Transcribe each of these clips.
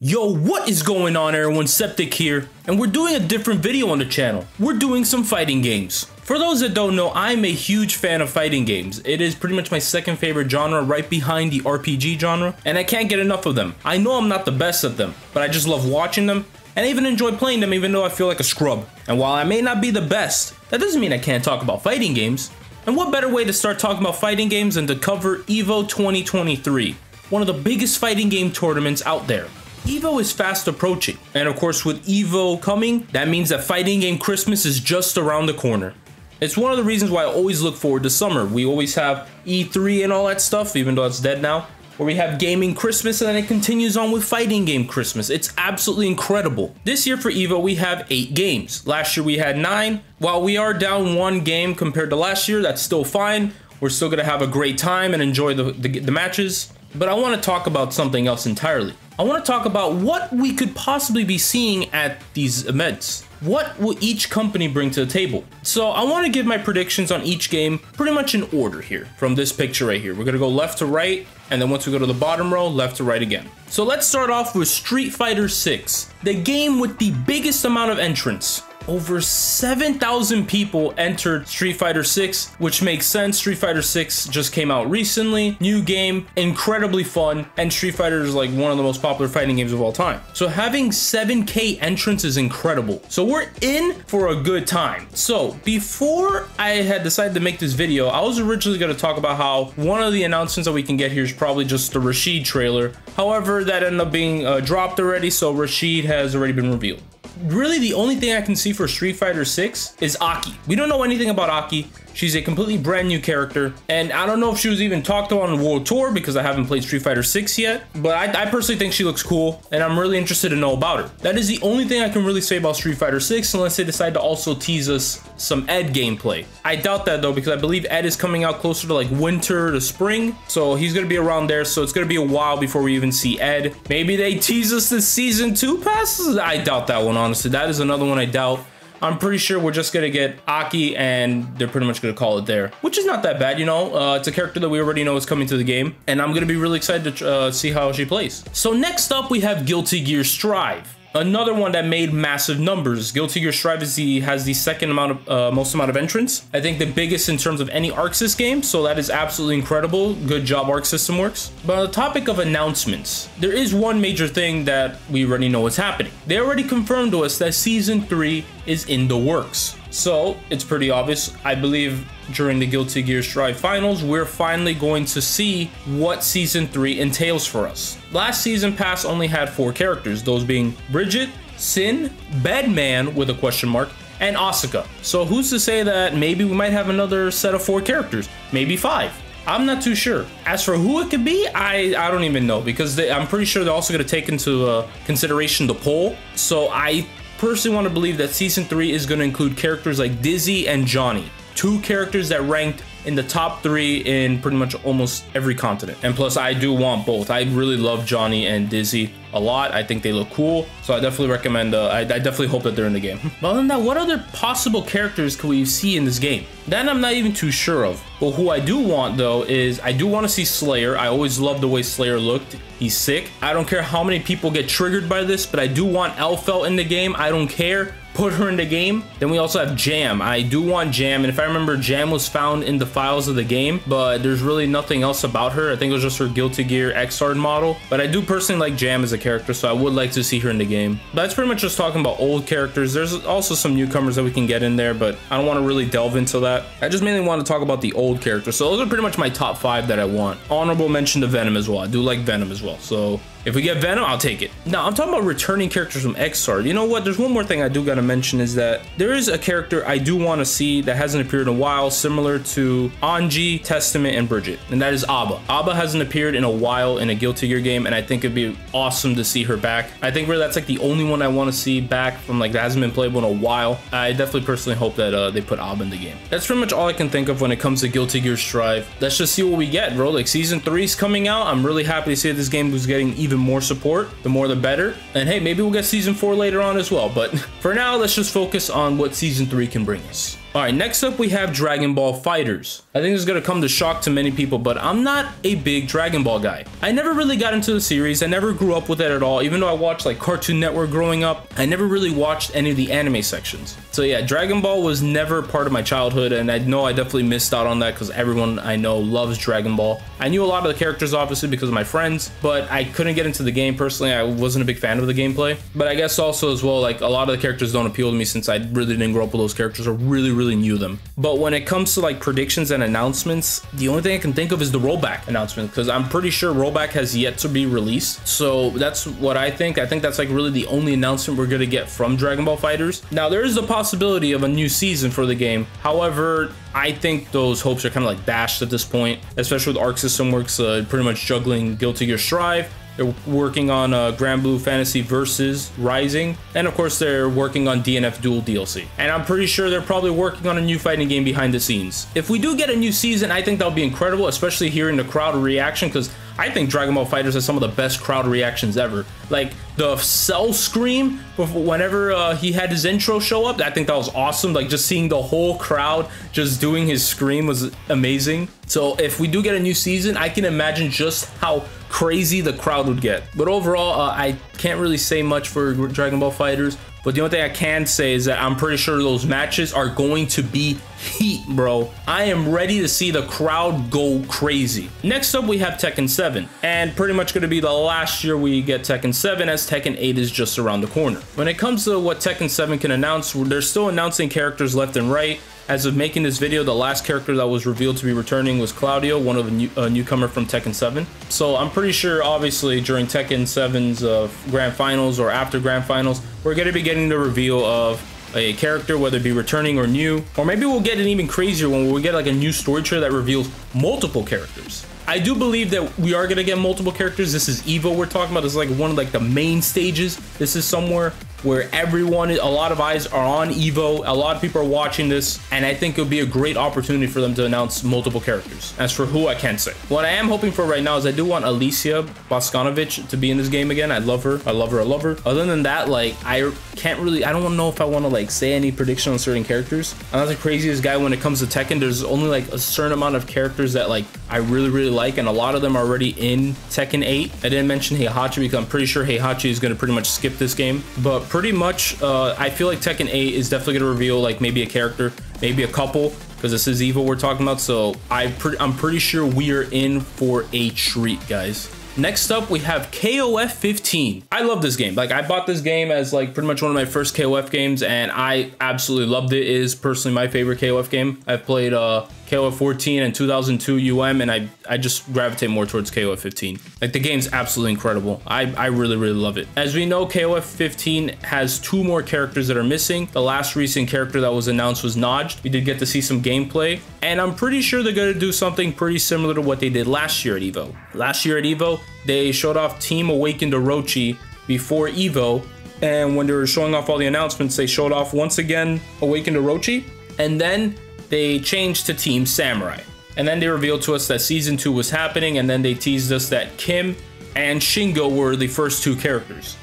Yo, what is going on everyone? Septic here, and we're doing a different video on the channel. We're doing some fighting games. For those that don't know, I'm a huge fan of fighting games. It is pretty much my second favorite genre, right behind the RPG genre, and I can't get enough of them. I know I'm not the best at them, but I just love watching them, and I even enjoy playing them even though I feel like a scrub. And while I may not be the best, that doesn't mean I can't talk about fighting games. And what better way to start talking about fighting games than to cover EVO 2023, one of the biggest fighting game tournaments out there. EVO is fast approaching, and of course with EVO coming, that means that fighting game Christmas is just around the corner. It's one of the reasons why I always look forward to summer. We always have E3 and all that stuff, even though it's dead now, where we have gaming Christmas and then it continues on with fighting game Christmas. It's absolutely incredible. This year for EVO we have 8 games. Last year we had 9. While we are down 1 game compared to last year, that's still fine. We're still gonna have a great time and enjoy the matches. But I want to talk about something else entirely. I want to talk about what we could possibly be seeing at these events. What will each company bring to the table? So I want to give my predictions on each game pretty much in order here from this picture right here. We're going to go left to right, and then once we go to the bottom row, left to right again. So let's start off with Street Fighter 6, the game with the biggest amount of entrants. Over 7,000 people entered Street Fighter 6, which makes sense. Street Fighter 6 just came out recently, new game, incredibly fun, and Street Fighter is like one of the most popular fighting games of all time. So having 7K entrants is incredible. So we're in for a good time. So before I had decided to make this video, I was originally going to talk about how one of the announcements that we can get here is probably just the Rashid trailer. However, that ended up being dropped already, so Rashid has already been revealed. Really, the only thing I can see for Street Fighter 6 is Aki. We don't know anything about Aki. She's a completely brand new character, and I don't know if she was even talked about on the World Tour because I haven't played Street Fighter 6 yet, but I personally think she looks cool, and I'm really interested to know about her. That is the only thing I can really say about Street Fighter 6 unless they decide to also tease us some Ed gameplay. I doubt that though, because I believe Ed is coming out closer to like winter to spring, so he's gonna be around there, so it's gonna be a while before we even see Ed. Maybe they tease us the Season 2 passes? I doubt that one, honestly. That is another one I doubt. I'm pretty sure we're just gonna get Aki and they're pretty much gonna call it there, which is not that bad, you know. It's a character that we already know is coming to the game, and I'm gonna be really excited to see how she plays. So next up we have Guilty Gear Strive. Another one that made massive numbers. Guilty Gear Strive has the second most amount of entrants. I think the biggest in terms of any Arc Sys game, so that is absolutely incredible. Good job, Arc System Works. But on the topic of announcements, there is one major thing that we already know is happening. They already confirmed to us that Season 3 is in the works. So it's pretty obvious. I believe during the Guilty Gear Strive finals, we're finally going to see what Season 3 entails for us. Last season pass only had 4 characters, those being Bridget, Sin, Bedman with a question mark, and Asuka. So who's to say that maybe we might have another set of 4 characters, maybe 5. I'm not too sure. As for who it could be, I don't even know, because I'm pretty sure they're also going to take into consideration the poll. So I personally want to believe that Season 3 is going to include characters like Dizzy and Johnny. 2 characters that ranked in the top 3 in pretty much almost every continent. And plus, I do want both. I really love Johnny and Dizzy a lot. I think they look cool. So I definitely recommend, I definitely hope that they're in the game. But other than that, what other possible characters could we see in this game? That I'm not even too sure of. But who I do want though is, I do want to see Slayer. I always loved the way Slayer looked. He's sick. I don't care how many people get triggered by this, but I do want Elfel in the game. I don't care. Put her in the game. Then we also have Jam. I do want Jam, and if I remember, Jam was found in the files of the game, but there's really nothing else about her. I think it was just her Guilty Gear Xrd model, but I do personally like Jam as a character, so I would like to see her in the game. But that's pretty much just talking about old characters. There's also some newcomers that we can get in there, but I don't want to really delve into that. I just mainly want to talk about the old characters. So those are pretty much my top 5 that I want. Honorable mention to Venom as well. I do like Venom as well, so if we get Venom, I'll take it. Now, I'm talking about returning characters from Xrd. You know what? There's one more thing I do gotta mention, is that there is a character I do want to see that hasn't appeared in a while, similar to Anji, Testament, and Bridget, and that is Aba. Aba hasn't appeared in a while in a Guilty Gear game, and I think it'd be awesome to see her back. I think really that's like the only one I want to see back from like that hasn't been playable in a while. I definitely personally hope that they put Aba in the game. That's pretty much all I can think of when it comes to Guilty Gear Strive. Let's just see what we get, bro. Like Season 3 is coming out. I'm really happy to see that this game was getting even more support. The more the better. And hey, maybe we'll get Season 4 later on as well. But for now, let's just focus on what Season 3 can bring us. Alright, next up we have Dragon Ball FighterZ. I think this is going to come to shock to many people, but I'm not a big Dragon Ball guy. I never really got into the series. I never grew up with it at all. Even though I watched like Cartoon Network growing up, I never really watched any of the anime sections. So yeah, Dragon Ball was never part of my childhood, and I know I definitely missed out on that because everyone I know loves Dragon Ball. I knew a lot of the characters obviously because of my friends, but I couldn't get into the game personally. I wasn't a big fan of the gameplay, but I guess also as well, like a lot of the characters don't appeal to me since I really didn't grow up with those characters or really knew them. But when it comes to like predictions and announcements, the only thing I can think of is the rollback announcement, because I'm pretty sure rollback has yet to be released. So that's what I think. I think that's like really the only announcement we're gonna get from Dragon Ball FighterZ. Now there is the possibility of a new season for the game. However, I think those hopes are kind of like dashed at this point, especially with Arc System Works pretty much juggling Guilty Gear Strive. They're working on Grand Blue Fantasy Versus Rising, and of course they're working on DNF Duel DLC. And I'm pretty sure they're probably working on a new fighting game behind the scenes. If we do get a new season, I think that'll be incredible, especially hearing the crowd reaction, because I think Dragon Ball FighterZ has some of the best crowd reactions ever. Like the Cell scream whenever he had his intro show up, I think that was awesome. Like just seeing the whole crowd just doing his scream was amazing. So if we do get a new season, I can imagine just how crazy the crowd would get. But overall, I can't really say much for Dragon Ball FighterZ. But the only thing I can say is that I'm pretty sure those matches are going to be heat, bro. I am ready to see the crowd go crazy. Next up, we have Tekken 7. And pretty much going to be the last year we get Tekken 7, as Tekken 8 is just around the corner. When it comes to what Tekken 7 can announce, they're still announcing characters left and right. As of making this video, the last character that was revealed to be returning was Claudio, one of a newcomer from Tekken 7. So I'm pretty sure, obviously, during Tekken 7's Grand Finals or after Grand Finals, we're going to be getting the reveal of a character, whether it be returning or new. Or maybe we'll get an even crazier one where we get like a new story trailer that reveals multiple characters. I do believe that we are going to get multiple characters. This is EVO we're talking about. This is like one of like the main stages. This is somewhere where a lot of eyes are on EVO. A lot of people are watching this, and I think it would be a great opportunity for them to announce multiple characters. As for who, I can't say. What I am hoping for right now is I do want Alicia Boskanovich to be in this game again. I love her. I love her. I love her. Other than that, like, I don't know if I want to like say any prediction on certain characters. I'm not the craziest guy when it comes to Tekken. There's only like a certain amount of characters that like I really like, and a lot of them are already in Tekken 8. I didn't mention Heihachi because I'm pretty sure Heihachi is going to pretty much skip this game, but pretty much I feel like Tekken 8 is definitely going to reveal like maybe a character, maybe a couple, because this is EVO we're talking about. So I'm pretty sure we are in for a treat, guys. Next up, we have KOF 15. I love this game. Like, I bought this game as like pretty much one of my first KOF games, and I absolutely loved it. It is personally my favorite KOF game. I've played KOF 14 and 2002 UM, and I just gravitate more towards KOF 15. Like, the game's absolutely incredible. I really love it. As we know, KOF 15 has 2 more characters that are missing. The last recent character that was announced was Najd. We did get to see some gameplay, and I'm pretty sure they're going to do something pretty similar to what they did last year at EVO. Last year at EVO, they showed off Team Awakened Orochi before EVO, and when they were showing off all the announcements, they showed off once again Awakened Orochi, and then they changed to Team Samurai. And then they revealed to us that Season 2 was happening, and then they teased us that Kim and Shingo were the first 2 characters.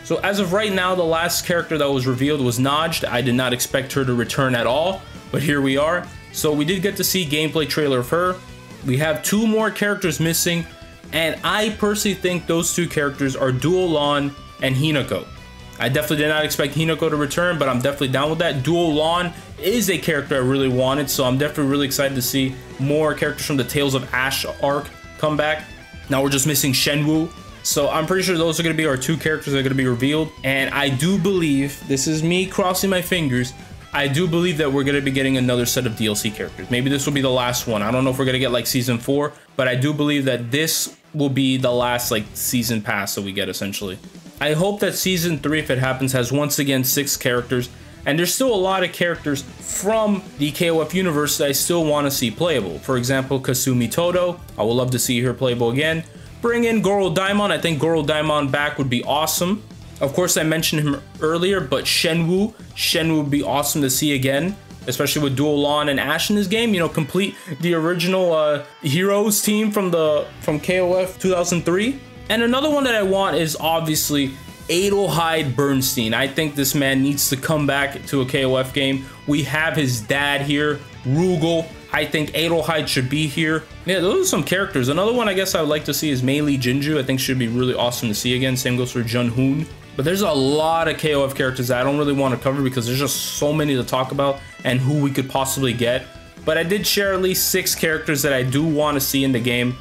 So as of right now, the last character that was revealed was Najd. I did not expect her to return at all, but here we are. So we did get to see gameplay trailer of her. We have 2 more characters missing, and I personally think those 2 characters are Duo Lon and Hinako. I definitely did not expect Hinako to return, but I'm definitely down with that. Duo Lon is a character I really wanted, so I'm definitely really excited to see more characters from the Tales of Ash arc come back. Now we're just missing Shenwu. So I'm pretty sure those are going to be our 2 characters that are going to be revealed. And I do believe, this is me crossing my fingers, I do believe that we're going to be getting another set of DLC characters. Maybe this will be the last one. I don't know if we're going to get like Season 4, but I do believe that this will be the last like season pass that we get essentially. I hope that Season 3, if it happens, has once again 6 characters. And there's still a lot of characters from the KOF universe that I still want to see playable. For example, Kasumi Todo. I would love to see her playable again. Bring in Goro Daimon. I think Goro Daimon back would be awesome. Of course, I mentioned him earlier, but Shenwu would be awesome to see again, especially with Duo Lon and Ash in this game. You know, complete the original Heroes team from KOF 2003. And another one that I want is obviously Adelheid Bernstein. I think this man needs to come back to a KOF game. We have his dad here, Rugal. I think Adelheid should be here. Yeah, those are some characters. Another one I guess I would like to see is Mei Li Jinju. I think should be really awesome to see again. Same goes for Jun Hoon. But there's a lot of KOF characters that I don't really want to cover because there's just so many to talk about and who we could possibly get. But I did share at least 6 characters that I do want to see in the game.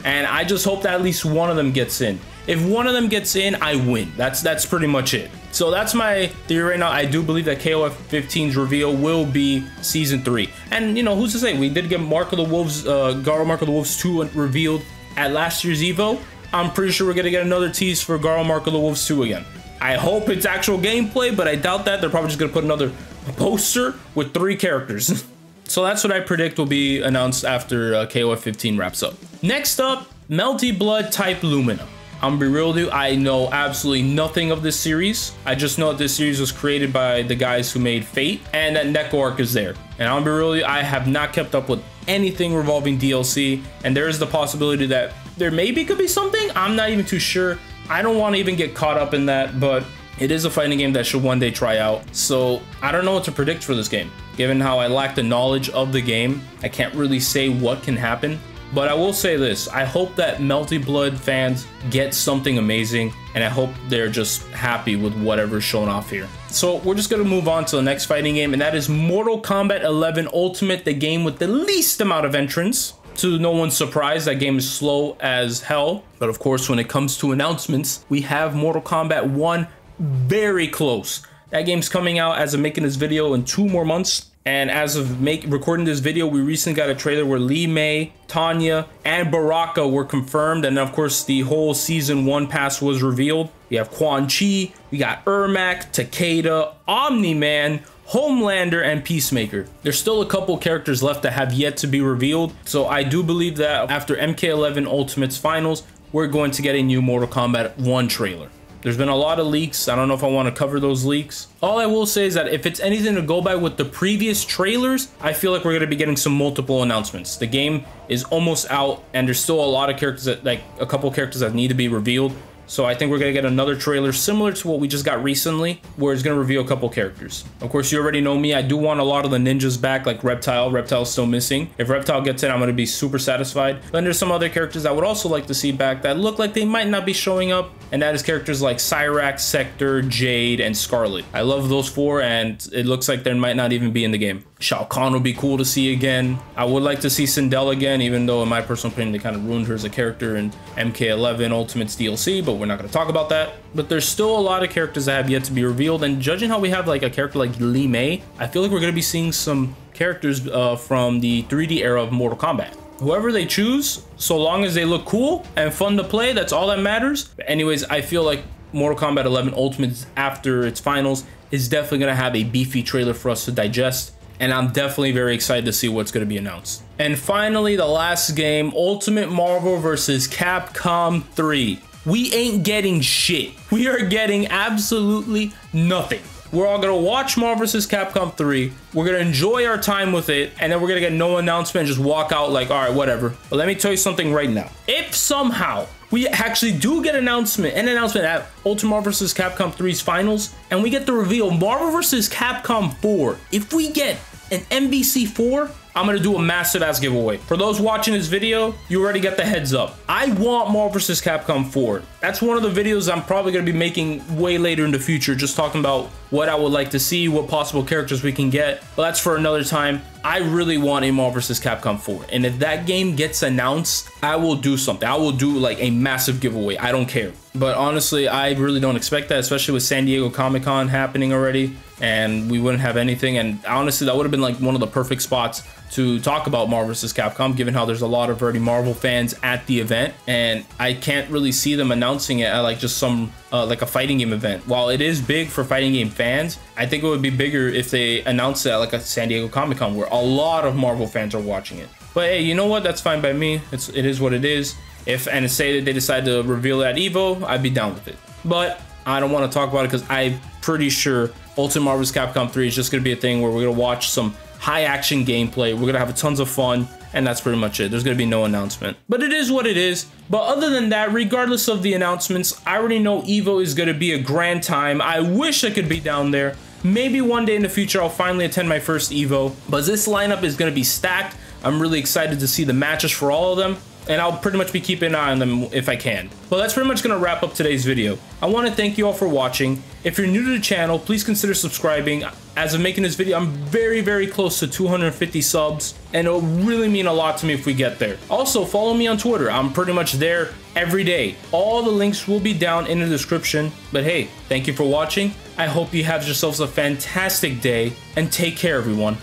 And I just hope that at least one of them gets in. If one of them gets in, I win. That's pretty much it. So that's my theory right now. I do believe that KOF 15's reveal will be Season 3. And, you know, who's to say? We did get Mark of the Wolves, Garo Mark of the Wolves 2 revealed at last year's EVO. I'm pretty sure we're going to get another tease for Garo Mark of the Wolves 2 again. I hope it's actual gameplay, but I doubt that. They're probably just going to put another poster with 3 characters. So that's what I predict will be announced after KOF 15 wraps up. Next up, Melty Blood Type Lumina. I'm gonna be real with you, I know absolutely nothing of this series. I just know that this series was created by the guys who made Fate and that Neko arc is there. And I'm gonna be real with you, I have not kept up with anything revolving DLC, and there is the possibility that there maybe could be something. I'm not even too sure. I don't want to even get caught up in that, but it is a fighting game that should one day try out. So I don't know what to predict for this game. Given how I lack the knowledge of the game, I can't really say what can happen. But I will say this, I hope that Melty Blood fans get something amazing, and I hope they're just happy with whatever's shown off here. So we're just gonna move on to the next fighting game, and that is Mortal Kombat 11 Ultimate, the game with the least amount of entrants. To no one's surprise, that game is slow as hell. But of course, when it comes to announcements, we have Mortal Kombat 1 very close. That game's coming out as of making this video in 2 more months. And as of recording this video, we recently got a trailer where Li Mei, Tanya, and Baraka were confirmed. And of course, the whole Season 1 pass was revealed. We have Quan Chi, we got Ermac, Takeda, Omni-Man, Homelander, and Peacemaker. There's still a couple characters left that have yet to be revealed. So I do believe that after MK11 Ultimate's finals, we're going to get a new Mortal Kombat 1 trailer. There's been a lot of leaks. I don't know if I want to cover those leaks. All I will say is that if it's anything to go by with the previous trailers, I feel like we're going to be getting some multiple announcements. The game is almost out, and there's still a lot of characters that, like a couple characters that need to be revealed. So I think we're going to get another trailer similar to what we just got recently, where it's going to reveal a couple characters. Of course, you already know me. I do want a lot of the ninjas back, like Reptile. Reptile's still missing. If Reptile gets in, I'm going to be super satisfied. Then there's some other characters I would also like to see back that look like they might not be showing up. And that is characters like Cyrax, Sector, Jade, and Scarlet. I love those 4, and it looks like they might not even be in the game. Shao Kahn would be cool to see again. I would like to see Sindel again, even though in my personal opinion, they kind of ruined her as a character in MK11 Ultimate's DLC, but we're not going to talk about that. But there's still a lot of characters that have yet to be revealed, and judging how we have like a character like Li Mei, I feel like we're going to be seeing some characters from the 3D era of Mortal Kombat. Whoever they choose, so long as they look cool and fun to play, that's all that matters. But anyways, I feel like Mortal Kombat 11 Ultimate, after its finals, is definitely going to have a beefy trailer for us to digest. And I'm definitely very excited to see what's going to be announced. And finally, the last game, Ultimate Marvel vs. Capcom 3. We ain't getting shit. We are getting absolutely nothing. We're all gonna watch Marvel vs. Capcom 3. We're gonna enjoy our time with it, and then we're gonna get no announcement and just walk out like, all right, whatever. But let me tell you something right now. If somehow we actually do get an announcement at Ultimate Marvel vs. Capcom 3's finals, and we get to reveal Marvel vs. Capcom 4, if we get an MVC 4, I'm gonna do a massive ass giveaway. For those watching this video, you already got the heads up. I want Marvel vs. Capcom 4. That's one of the videos I'm probably gonna be making way later in the future, just talking about what I would like to see, what possible characters we can get. But that's for another time. I really want a Marvel vs. Capcom 4. And if that game gets announced, I will do something. I will do like a massive giveaway. I don't care. But honestly, I really don't expect that, especially with San Diego Comic-Con happening already, and we wouldn't have anything. And honestly, that would have been like one of the perfect spots to talk about Marvel vs. Capcom, given how there's a lot of already Marvel fans at the event, and I can't really see them announcing it at like just some like a fighting game event. While it is big for fighting game fans, I think it would be bigger if they announced it at like a San Diego Comic-Con where a lot of Marvel fans are watching it. But hey, you know what? That's fine by me. It is what it is. If and say that they decide to reveal it at EVO, I'd be down with it. But I don't want to talk about it because I'm pretty sure Ultimate Marvel vs. Capcom 3 is just going to be a thing where we're going to watch some high action gameplay. We're going to have tons of fun, and that's pretty much it. There's gonna be no announcement, but it is what it is. But other than that, regardless of the announcements, I already know EVO is gonna be a grand time. I wish I could be down there. Maybe one day in the future I'll finally attend my first EVO, but this lineup is gonna be stacked. I'm really excited to see the matches for all of them, and I'll pretty much be keeping an eye on them if I can. But that's pretty much gonna wrap up today's video. I wanna thank you all for watching. If you're new to the channel, please consider subscribing. As of making this video, I'm very, very close to 250 subs, and it'll really mean a lot to me if we get there. Also, follow me on Twitter. I'm pretty much there every day. All the links will be down in the description. But hey, thank you for watching. I hope you have yourselves a fantastic day, and take care, everyone.